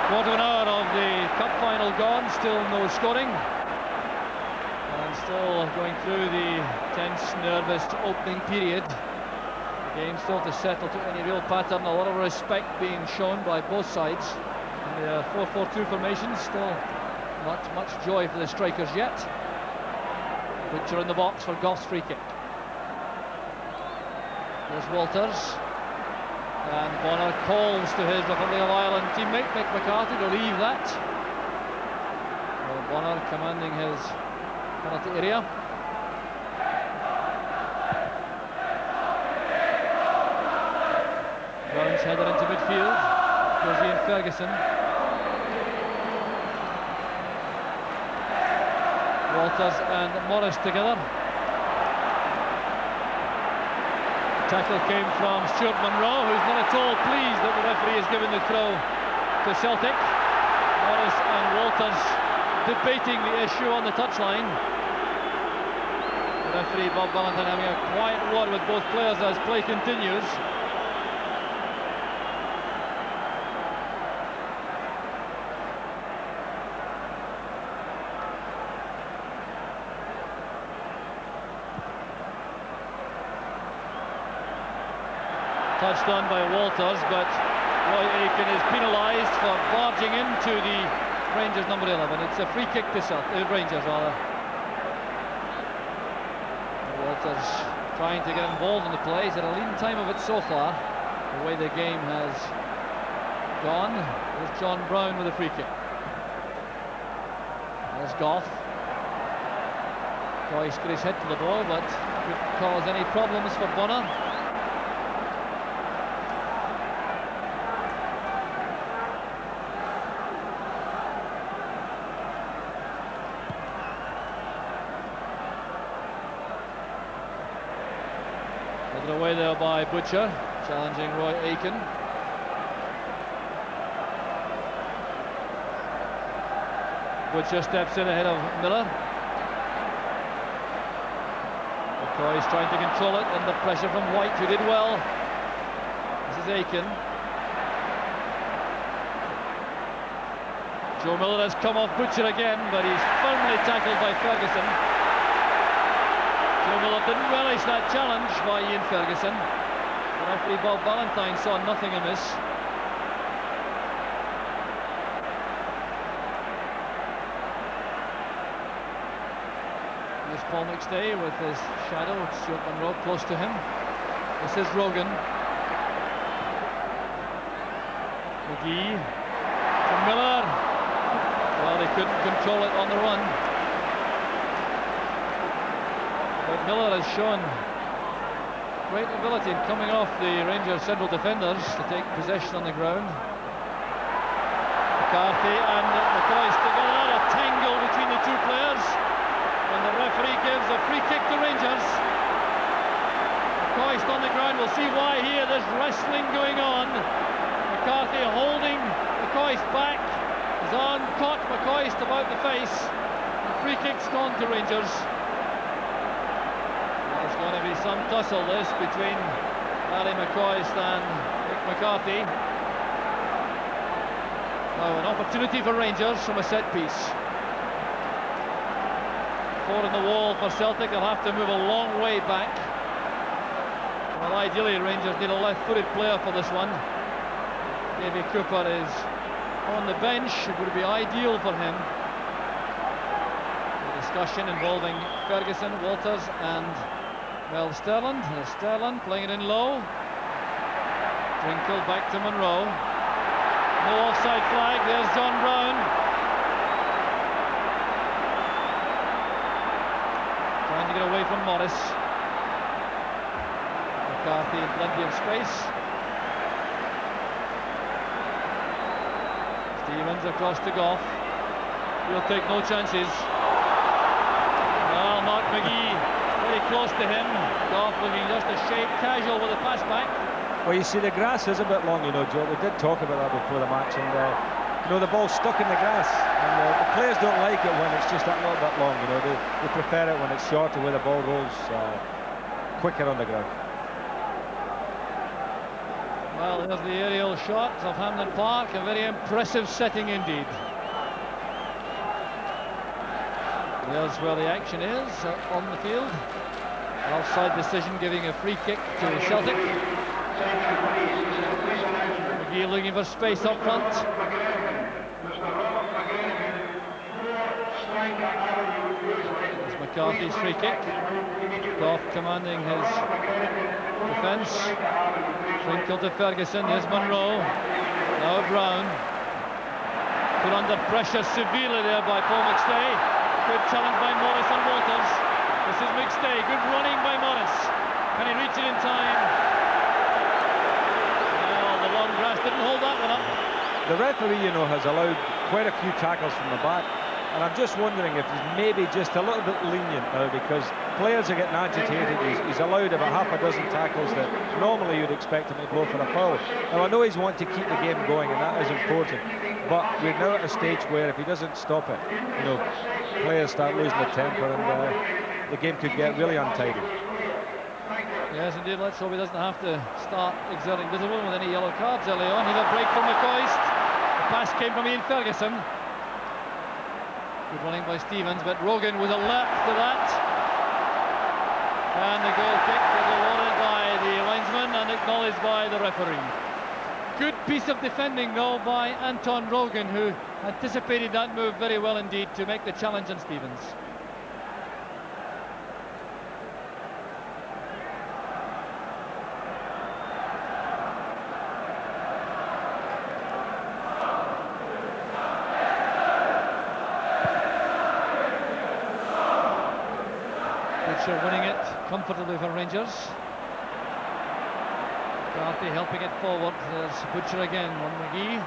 Quarter of an hour of the cup final gone, still no scoring. And still going through the tense, nervous opening period. The game still to settle to any real pattern. A lot of respect being shown by both sides. In the 4-4-2 formation, still not much joy for the strikers yet. Butcher in the box for Goff's free kick. There's Walters. And Bonner calls to his Republic of Ireland teammate Mick McCarthy to leave that. Well, Bonner commanding his penalty area. Brown's headed into midfield. Goes Ian Ferguson. Walters and Morris together. Tackle came from Stuart Munro, who's not at all pleased that the referee has given the throw to Celtic. Morris and Walters debating the issue on the touchline. The referee Bob Valentine having a quiet word with both players as play continues. Touched on by Walters, but Roy Aitken is penalised for barging into the Rangers number 11. It's a free kick to Rangers, rather. Walters trying to get involved in the play. He's had a lean time of it so far, the way the game has gone. There's John Brown with a free kick. There's Goff. Joyce got his head to the ball, but couldn't cause any problems for Bonner. Away there by Butcher, challenging Roy Aitken. Butcher steps in ahead of Miller. McCoy's trying to control it under pressure from White, who did well. This is Aitken. Joe Miller has come off Butcher again, but he's firmly tackled by Ferguson. Joe Miller didn't relish that challenge by Ian Ferguson. The referee Bob Valentine saw nothing amiss. There's Paul McStay with his shadow, Stuart Munro close to him. This is Rogan. McGee to Miller. Well, he couldn't control it on the run. But Miller has shown great ability in coming off the Rangers central defenders to take possession on the ground. McCarthy and McCoy together, a tangle between the two players, and the referee gives a free kick to Rangers. McCoy on the ground, we'll see why here. There's wrestling going on. McCarthy holding McCoy's back. His arm caught McCoy about the face. The free kick's gone to Rangers. There's going to be some tussle this between Larry McCoist and Mick McCarthy. Now an opportunity for Rangers from a set piece. 4 in the wall for Celtic. They'll have to move a long way back. Well, ideally Rangers need a left-footed player for this one. Davy Cooper is on the bench. It would be ideal for him. A discussion involving Ferguson, Walters and Mel Sterland. There's Sterland playing it in low. Drinkle back to Munro. No offside flag. There's John Brown. Trying to get away from Morris. McCarthy in plenty of space. Stevens across to Goff. He'll take no chances. Well, Mark McGee very close to him. Goff looking just a shade casual with the pass back. Well, you see, the grass is a bit long, you know, Joe. We did talk about that before the match, and you know, the ball's stuck in the grass, and the players don't like it when it's just that little bit long. You know, they prefer it when it's shorter, where the ball rolls quicker on the ground. Well, there's the aerial shot of Hampden Park, a very impressive setting indeed. There's where the action is, on the field. Offside decision giving a free kick to Celtic. McGee looking for space up front. It's McCarthy's free kick. Goff commanding his defence. Twinkle to Ferguson. Here's Monroe. Now Brown. Put under pressure severely there by Paul McStay. Good challenge by Morris and Walters. This is McStay. Good running by Morris. Can he reach it in time? Well, the long grass didn't hold that one up. The referee, you know, has allowed quite a few tackles from the back. And I'm just wondering if he's maybe just a little bit lenient now, because players are getting agitated. He's allowed about half a dozen tackles that normally you'd expect him to go for a foul. Now, I know he's wanting to keep the game going, and that is important. But we're now at a stage where if he doesn't stop it, you know, players start losing their temper, and the game could get really untidy. Yes, indeed. Let's hope he doesn't have to start exerting visible with any yellow cards early on. Here's a break from McCoist. The pass came from Ian Ferguson. Good running by Stevens, but Rogan was alert to that. And the goal kick was awarded by the linesman and acknowledged by the referee. Good piece of defending, though, by Anton Rogan, who anticipated that move very well indeed to make the challenge on Stevens. Winning it comfortably for Rangers. McCarthy helping it forward. There's Butcher again on McGee.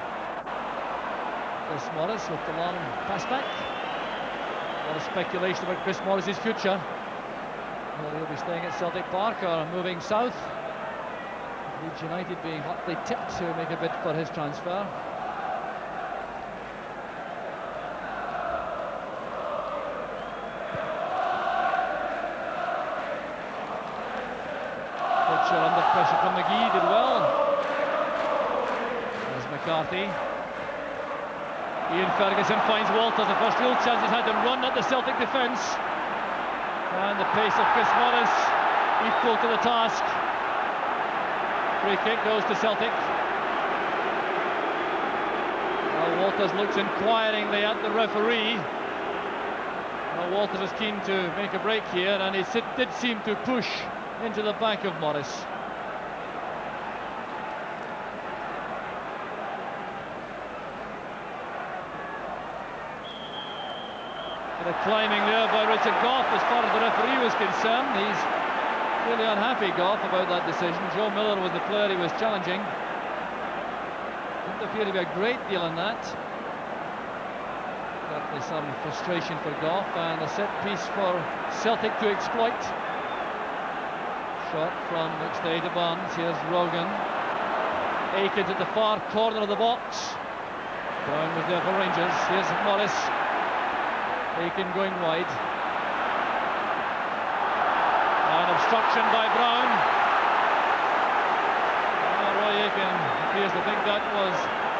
Chris Morris with the long pass back. A lot of speculation about Chris Morris's future. Whether he'll be staying at Celtic Park or moving south. Leeds United being hotly tipped to make a bid for his transfer. Under pressure from McGee, did well. There's McCarthy. Ian Ferguson finds Walters. The first real chance he's had to run at the Celtic defence. And the pace of Chris Morris equal to the task. Free kick goes to Celtic. Well, Walters looks inquiringly at the referee. Well, Walters is keen to make a break here, and he did seem to push into the back of Morris. The climbing there by Richard Goff as far as the referee was concerned. He's really unhappy, Goff, about that decision. Joe Miller was the player he was challenging. Didn't appear to be a great deal in that. Certainly some frustration for Goff, and a set piece for Celtic to exploit. Shot from McStay to Barnes. Here's Rogan. Aikens at the far corner of the box. Brown was there for Rangers. Here's Morris. Aiken going wide. And obstruction by Brown. Roy Aiken appears to think that was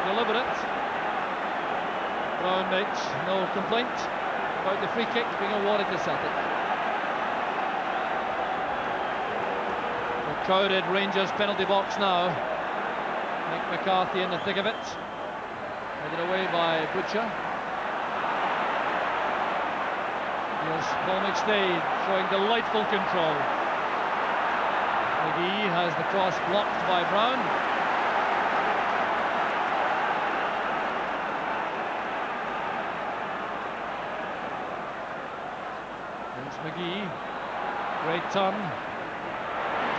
deliberate. Brown makes no complaint about the free kick being awarded to Celtic. Crowded Rangers penalty box now. Nick McCarthy in the thick of it. Headed away by Butcher. Here's Paul McStay showing delightful control. McGee has the cross blocked by Brown. There's McGee. Great turn.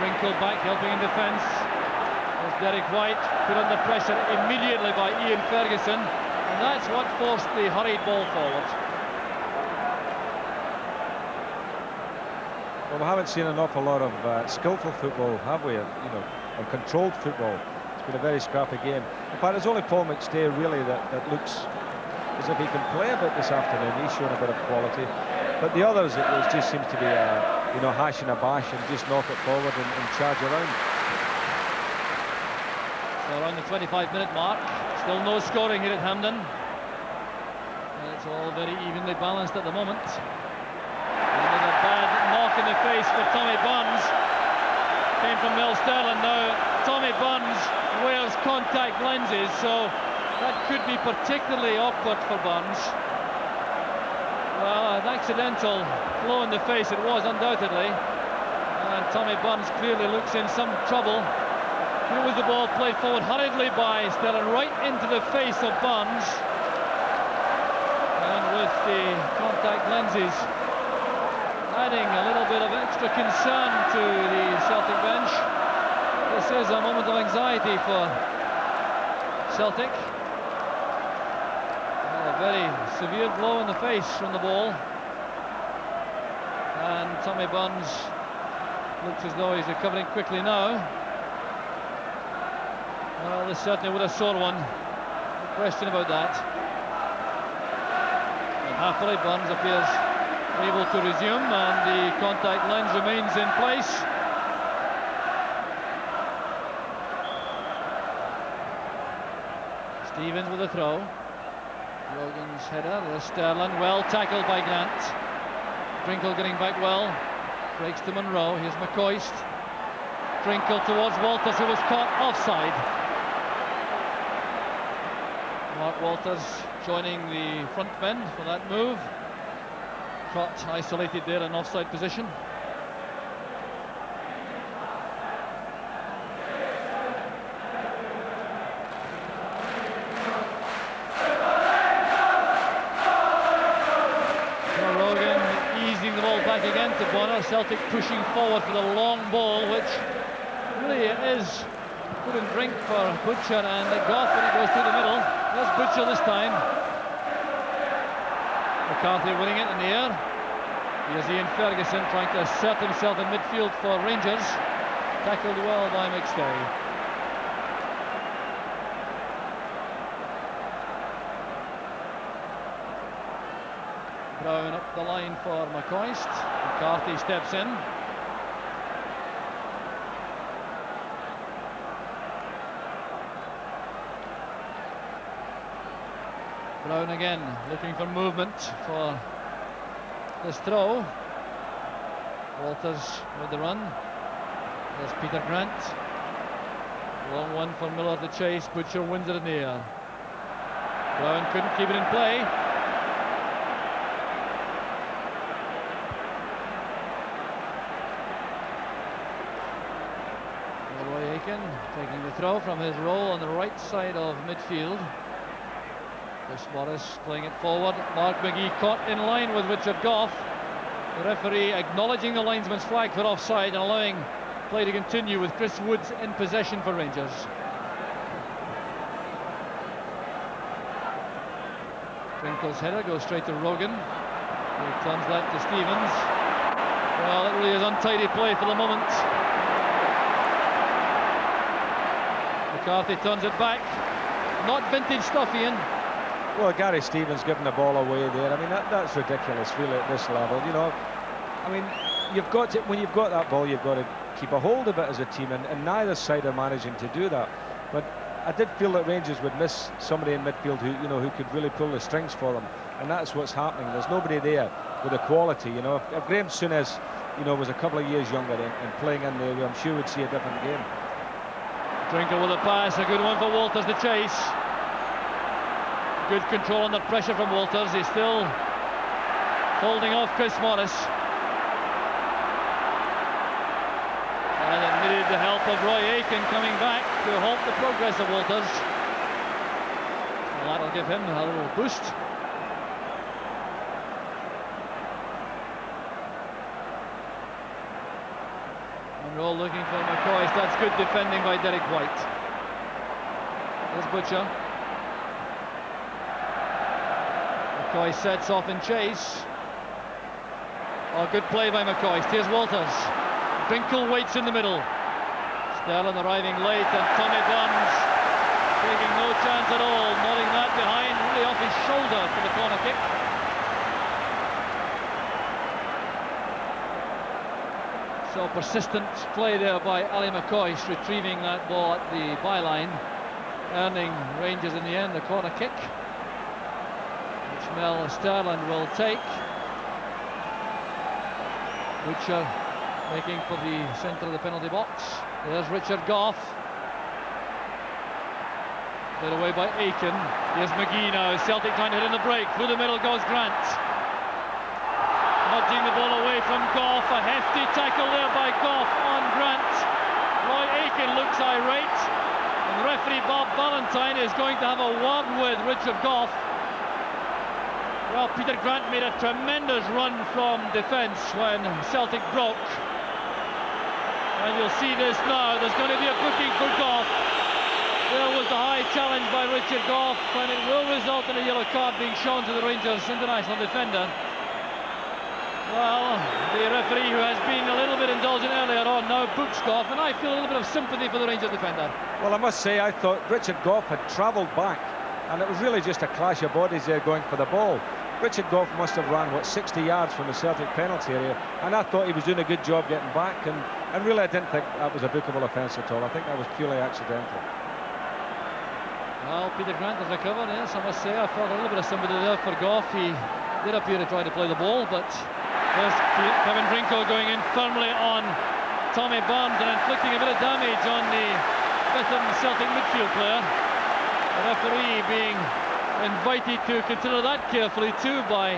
Drinkle back, helping in defence. There's Derek White, put under pressure immediately by Ian Ferguson, and that's what forced the hurried ball forward. Well, we haven't seen an awful lot of skillful football, have we? You know, or controlled football. It's been a very scrappy game. In fact, it's only Paul McStay really that looks as if he can play a bit this afternoon. He's shown a bit of quality. But the others, it just seems to be, you know, hash and a bash and just knock it forward and charge around. So around the 25-minute mark, still no scoring here at Hampden. It's all very evenly balanced at the moment. And a bad knock in the face for Tommy Burns. Came from Mel Sterling. Now Tommy Burns wears contact lenses, so that could be particularly awkward for Burns. Well, an accidental blow in the face it was, undoubtedly. And Tommy Burns clearly looks in some trouble. Here was the ball played forward hurriedly by Sterling, right into the face of Burns. And with the contact lenses adding a little bit of extra concern to the Celtic bench, this is a moment of anxiety for Celtic. A very severe blow in the face from the ball. And Tommy Burns looks as though he's recovering quickly now. Well, this certainly would have sore one. No question about that. And happily Burns appears able to resume, and the contact lens remains in place. Stevens with a throw. Logan's header. There's Sterling, well tackled by Grant. Drinkle getting back well. Breaks to Monroe. Here's McCoist. Drinkle towards Walters, who was caught offside. Mark Walters joining the front men for that move. Caught isolated there in offside position. Rogan easing the ball back again to Bonner. Celtic pushing forward for the long ball, which really is food and drink for Butcher and Goff when it goes through the middle. There's Butcher this time. McCarthy winning it in the air. Here's Ian Ferguson trying to assert himself in midfield for Rangers. Tackled well by McStay. Brown up the line for McCoist. McCarthy steps in. Brown again looking for movement for this throw. Walters with the run. There's Peter Grant. Long one for Miller to chase. Butcher wins it in the air. Brown couldn't keep it in play. Roy Aiken taking the throw from his role on the right side of midfield. Chris Morris playing it forward. Mark McGee caught in line with Richard Goff. The referee acknowledging the linesman's flag for offside and allowing play to continue with Chris Woods in possession for Rangers. Drinkle's header goes straight to Rogan. He returns that to Stevens. Well, it really is untidy play for the moment. McCarthy turns it back. Not vintage stuff, Ian. Well, Gary Stevens giving the ball away there. I mean, that's ridiculous, really, at this level. You know, I mean, you've got to, when you've got that ball, you've got to keep a hold of it as a team, and neither side are managing to do that. But I did feel that Rangers would miss somebody in midfield who could really pull the strings for them, and that's what's happening. There's nobody there with the quality. You know, if Graham Souness, was a couple of years younger and playing in there, I'm sure we'd see a different game. Drinkle with a pass, a good one for Walters to chase. Good control under pressure from Walters. He's still holding off Chris Morris. And it needed the help of Roy Aiken coming back to halt the progress of Walters. Well, that'll give him a little boost. Monroe looking for McCoist. That's good defending by Derek White. There's Butcher. McCoy sets off in chase. Oh, good play by McCoist. Here's Walters. Drinkle waits in the middle. Sterling arriving late, and Tommy Burns taking no chance at all, nodding that behind, really off his shoulder for the corner kick. So persistent play there by Ali McCoist, retrieving that ball at the byline. earning Rangers in the end the corner kick, which Mel Sterland will take. Butcher making for the centre of the penalty box. There's Richard Gough. Played away by Aiken. Here's McGee now. Celtic trying to hit in the break. Through the middle goes Grant. Nudging the ball away from Gough. A hefty tackle there by Gough on Grant. Roy Aiken looks irate. And referee Bob Valentine is going to have a word with Richard Gough. Well, Peter Grant made a tremendous run from defence when Celtic broke. And you'll see this now. There's going to be a booking for Gough. There was the high challenge by Richard Gough, and it will result in a yellow card being shown to the Rangers international defender. Well, the referee, who has been a little bit indulgent earlier on, now books Gough, and I feel a little bit of sympathy for the Rangers defender. Well, I must say, I thought Richard Gough had travelled back, and it was really just a clash of bodies there going for the ball. Richard Gough must have ran, 60 yards from the Celtic penalty area, and I thought he was doing a good job getting back, and really I didn't think that was a bookable offence at all. I think that was purely accidental. Well, Peter Grant has recovered, yes, I must say. I felt a little bit of sympathy there for Gough. He did appear to try to play the ball, but there's Kevin Drinko going in firmly on Tommy Barnes and inflicting a bit of damage on the veteran Celtic midfield player. The referee being invited to consider that carefully too by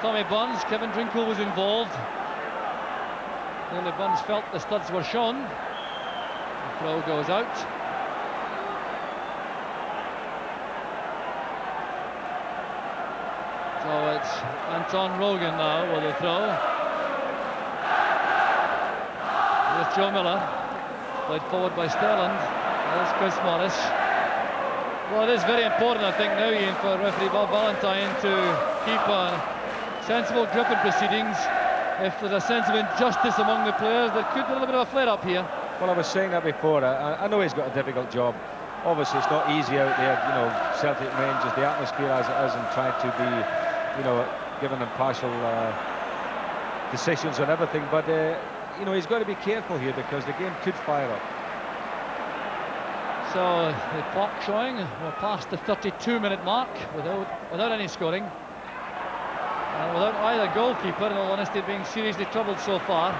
Tommy Barnes. Kevin Drinko was involved. Nearly Barnes felt the studs were shown. The throw goes out. So it's Anton Rogan now with the throw. There's Joe Miller, played forward by Sterland. There's Chris Morris. Well, it is very important, I think, now, Ian, for referee Bob Valentine to keep a sensible grip on proceedings. If there's a sense of injustice among the players, there could be a little bit of a flare-up here. Well, I was saying that before. I know he's got a difficult job. Obviously, it's not easy out there, Celtic Rangers, the atmosphere as it is, and trying to be, given impartial decisions on everything. But, he's got to be careful here because the game could fire up. So the clock showing we're past the 32-minute mark without any scoring. And without either goalkeeper, in all honesty, being seriously troubled so far.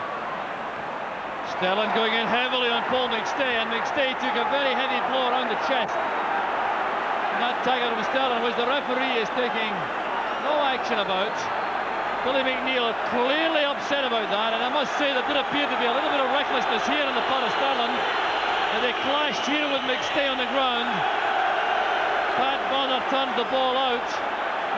Sterling going in heavily on Paul McStay, and McStay took a very heavy blow around the chest. And that tagger from Sterling, which the referee is taking no action about. Billy McNeil clearly upset about that, and I must say there did appear to be a little bit of recklessness here on the part of Sterling. And they clashed here with McStay on the ground. Pat Bonner turned the ball out.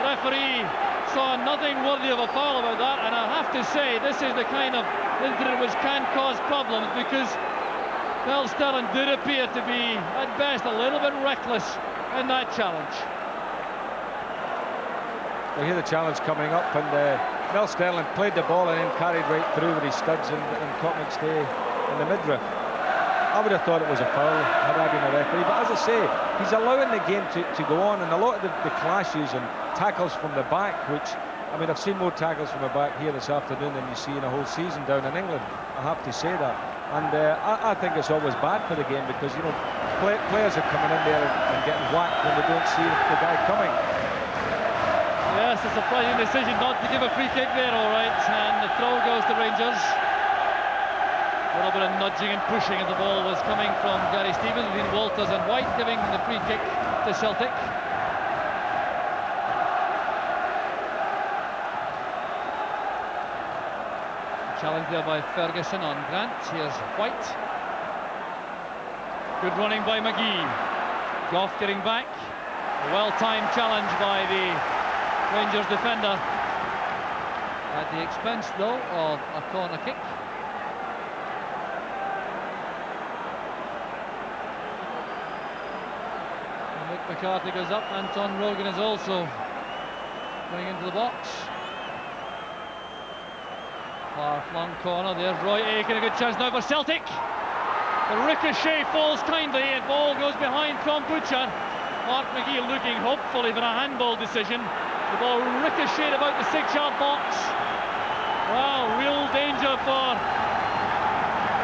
The referee saw nothing worthy of a foul about that, and I have to say this is the kind of incident which can cause problems, because Mel Sterling did appear to be at best a little bit reckless in that challenge. We hear the challenge coming up, and Mel Sterling played the ball and then carried right through with his studs and caught McStay in the midriff. I would have thought it was a foul had I been a referee, but as I say, he's allowing the game to go on, and a lot of the clashes and tackles from the back, which, I mean, I've seen more tackles from the back here this afternoon than you see in a whole season down in England. I have to say that. And I think it's always bad for the game because, players are coming in there and getting whacked when they don't see the guy coming. Yes, a surprising decision not to give a free kick there, all right, and the throw goes to Rangers. A little bit of nudging and pushing, and the ball was coming from Gary Stevens between Walters and White, giving the free kick to Celtic. Challenge there by Ferguson on Grant. Here's White. Good running by McGee. Gough getting back. A well-timed challenge by the Rangers defender. At the expense, though, of a corner kick. McCarthy goes up. Anton Rogan is also going into the box. Far-flung corner. There's Roy Aiken. A good chance now for Celtic. The ricochet falls kindly, and ball goes behind Tom Butcher. Mark McGee looking hopefully for a handball decision. The ball ricocheted about the 6-yard box. Wow, real danger for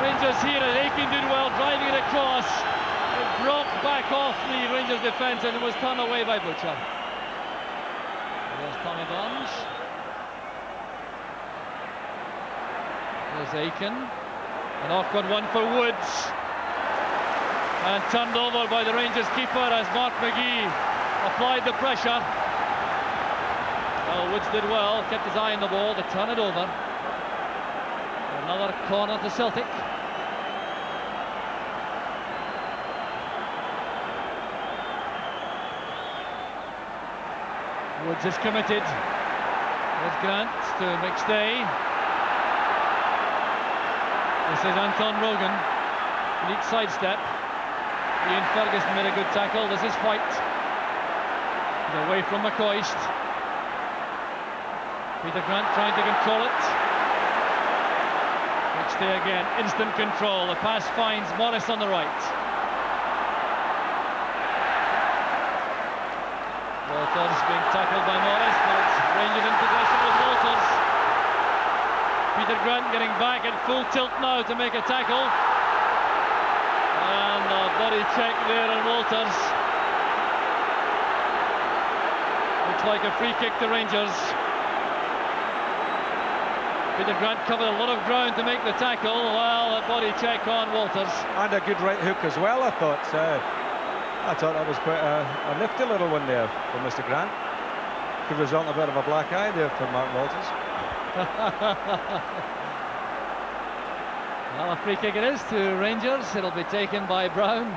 Rangers here. And Aiken did well driving it across. It broke back off the Rangers defence and it was turned away by Butcher. There's Tommy Bonds. There's Aiken. An awkward one for Woods. And turned over by the Rangers keeper as Mark McGee applied the pressure. Well, Woods did well, kept his eye on the ball to turn it over. Another corner to Celtic. Woods is committed. There's Grant to McStay. This is Anton Rogan. Neat sidestep. Ian Ferguson made a good tackle. This is White. He's away from McCoist. Peter Grant trying to control it. McStay again. Instant control. The pass finds Morris on the right. Walters being tackled by Morris, but it's Rangers in possession with Walters. Peter Grant getting back at full tilt now to make a tackle. And a body check there on Walters. Looks like a free kick to Rangers. Peter Grant covered a lot of ground to make the tackle, while a body check on Walters. And a good right hook as well, I thought. I thought that was quite a nifty little one there from Mr. Grant. Could result in a bit of a black eye there for Mark Walters. Well, a free kick it is to Rangers. It'll be taken by Brown.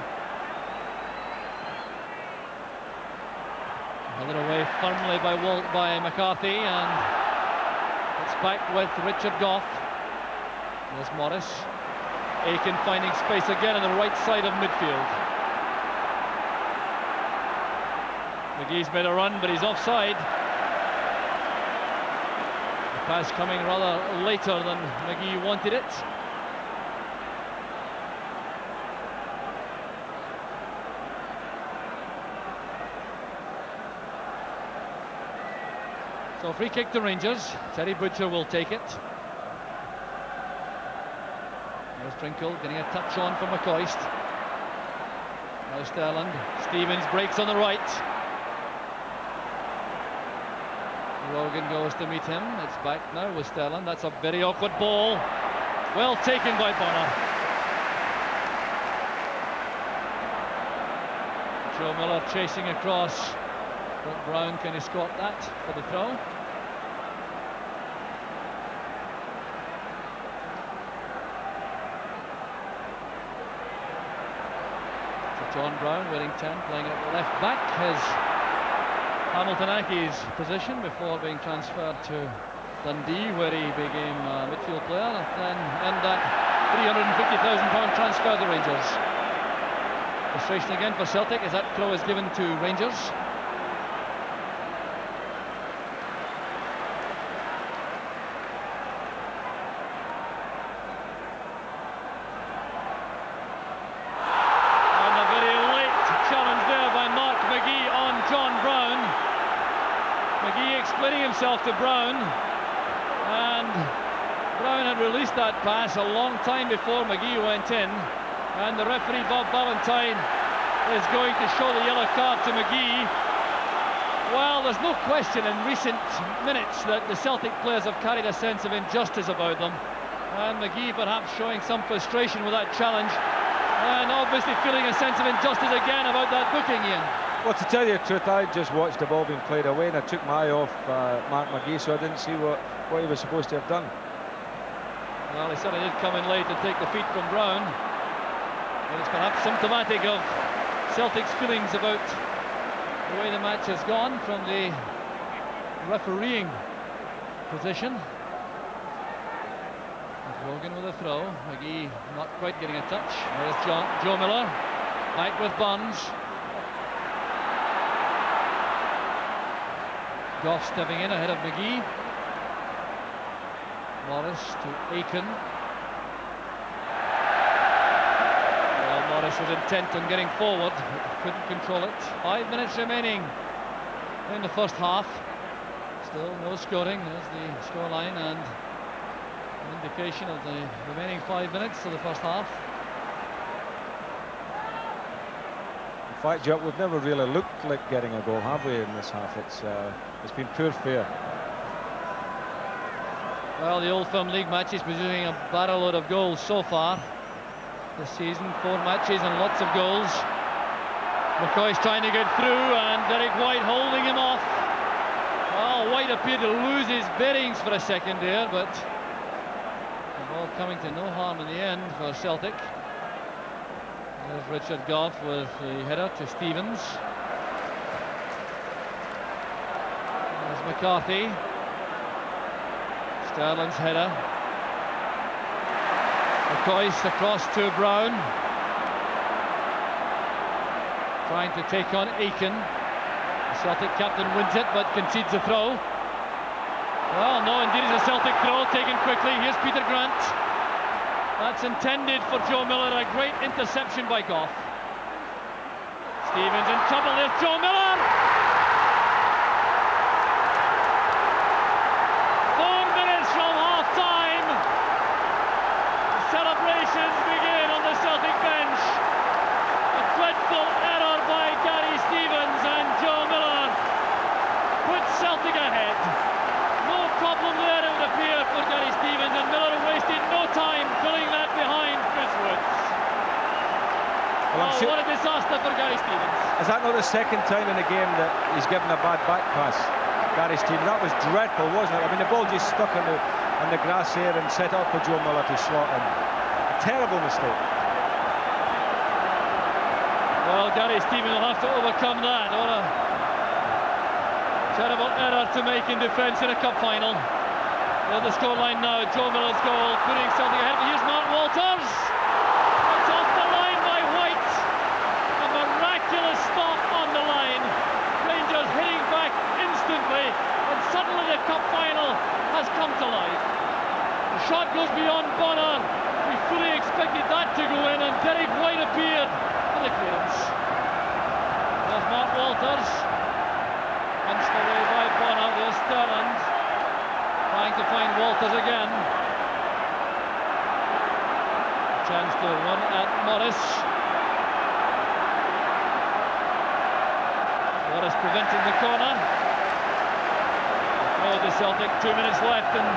Held it away firmly by McCarthy, and it's back with Richard Goff. There's Morris. Aiken finding space again on the right side of midfield. McGee's made a run, but he's offside. The pass coming rather later than McGee wanted it. So free kick to Rangers. Terry Butcher will take it. There's Trinkle getting a touch on from McCoist. Now Sterland. Stevens breaks on the right. Rogan goes to meet him. It's back now with Sterland. That's a very awkward ball. Well taken by Bonner. Joe Miller chasing across. But Brown, can he squat that for the throw? So John Brown, wearing 10, playing at left back, his Hamilton Aki's position before being transferred to Dundee, where he became a midfield player, and then end that £350,000 transfer to Rangers. Frustration again for Celtic as that throw is given to Rangers. Explaining himself to Brown, and Brown had released that pass a long time before McGee went in, and the referee Bob Ballantyne is going to show the yellow card to McGee. Well, there's no question in recent minutes that the Celtic players have carried a sense of injustice about them, and McGee perhaps showing some frustration with that challenge, and obviously feeling a sense of injustice again about that booking, Ian. Well, to tell you the truth, I just watched the ball being played away and I took my eye off Mark McGee, so I didn't see what he was supposed to have done. Well, he certainly did come in late and take the feet from Brown. And it's perhaps symptomatic of Celtic's feelings about the way the match has gone from the refereeing position. Rogan with a throw. McGee not quite getting a touch. There's Joe Miller. Back with Bonds. Goff stepping in ahead of McGee. Morris to Aiken. Well, Morris was intent on getting forward, but couldn't control it. 5 minutes remaining in the first half. Still no scoring. There's the scoreline and an indication of the remaining 5 minutes of the first half. In fact, Joe, we've never really looked like getting a goal, have we, in this half? It's been poor fare. Well, the Old Firm League matches producing a barrel load of goals so far this season. 4 matches and lots of goals. McCoy's trying to get through, and Derek White holding him off. Well, White appeared to lose his bearings for a second there, but the ball coming to no harm in the end for Celtic. There's Richard Goff with the header to Stevens. There's McCarthy. Sterling's header. McCoy across to Brown. Trying to take on Aiken. The Celtic captain wins it but concedes a throw. Well, no, indeed it's a Celtic throw taken quickly. Here's Peter Grant. That's intended for Joe Miller. A great interception by Goff. Stevens in trouble. There's Joe Miller. 4 minutes from half-time. The celebrations begin on the Celtic bench. A dreadful error by Gary Stevens, and Joe Miller puts Celtic ahead. No problem there, it would appear, for Gary Stevens, and Miller wasted no time filling that behind Chris Woods. Well, oh, what a disaster for Gary Stevens. Is that not the second time in the game that he's given a bad back pass, Gary Stevens? That was dreadful, wasn't it? I mean, the ball just stuck on the grass here and set up for Joe Miller to slot in. A terrible mistake. Well, Gary Stevens will have to overcome that. What a terrible error to make in defence in a cup final. There's the scoreline now. Joe Miller's goal, putting Celtic ahead. But here's Mark Walters. It's off the line by White. A miraculous stop on the line. Rangers hitting back instantly, and suddenly the cup final has come to life. The shot goes beyond Bonner. We fully expected that to go in, and Derek White appeared for the clearance. There's Mark Walters. Punched away by Bonner. There's Sterling. Trying to find Walters again. Chance to run at Morris. Morris preventing the corner. Oh, the Celtic, 2 minutes left, and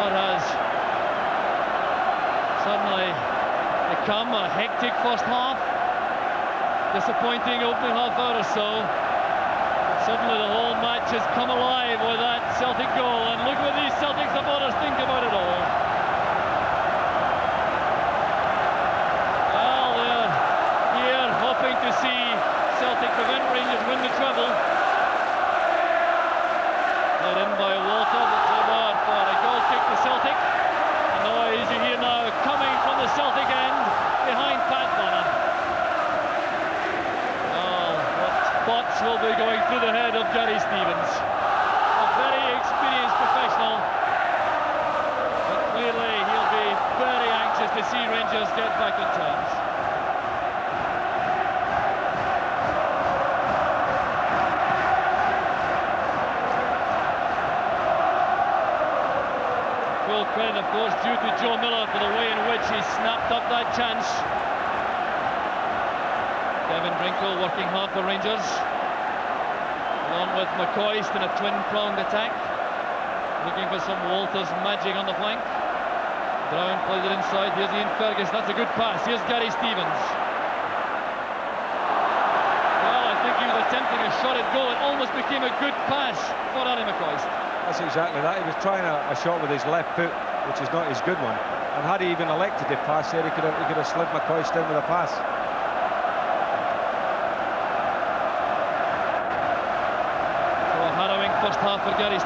what has suddenly become a hectic first half. Disappointing opening half hour or so. Suddenly the whole match has come alive with that Celtic goal, and look what these Celtic supporters think about it all. Well, they're here hoping to see Celtic prevent Rangers win the treble. Led in by Walter, but over for a goal kick to Celtic. The noise you hear now coming from the Celtic end behind Pat Bonner. Thoughts will be going through the head of Gary Stevens, a very experienced professional, but clearly he'll be very anxious to see Rangers get back on terms. Full credit, of course, due to Joe Miller for the way in which he snapped up that chance. Kevin Brinkle working hard for Rangers, along with McCoy in a twin-pronged attack, looking for some Walters magic on the flank. Brown plays it inside. Here's Ian Fergus. That's a good pass. Here's Gary Stevens. Well, I think he was attempting a shot at goal. It almost became a good pass for Ally McCoy. That's exactly that. He was trying a shot with his left foot, which is not his good one. And had he even elected to pass there, he could have slid McCoy in with a pass. First half for Gary